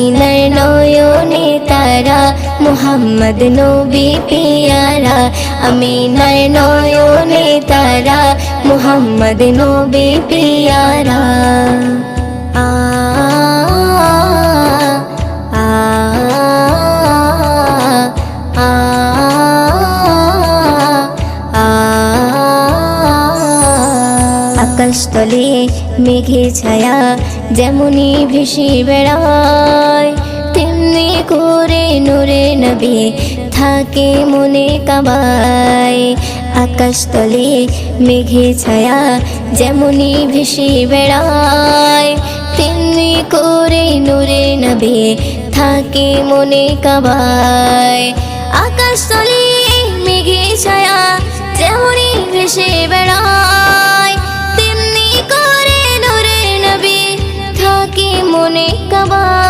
আমিনার নয়নে তারা মুহাম্মদ নবী পিয়ারা আমিনার নয়নে তারা মুহাম্মদ নবী পিয়ারা আ আ আ আকাশতলে মেঘে ছায়া যেমনি ভেসে বেড়ায় তেমনি করে নূরে নবী থাকে মনে কাবায় আকাশতলে মেঘে ছায়া যেমনি ভেসে বেড়ায় তেমনি করে নূরে নবী থাকে মনে কাবায় আকাশতলে মেঘে ছায়া যেমনি ভেসে বেড়ায় তেমনি করে নূরে নবী থাকে মনে কাবায়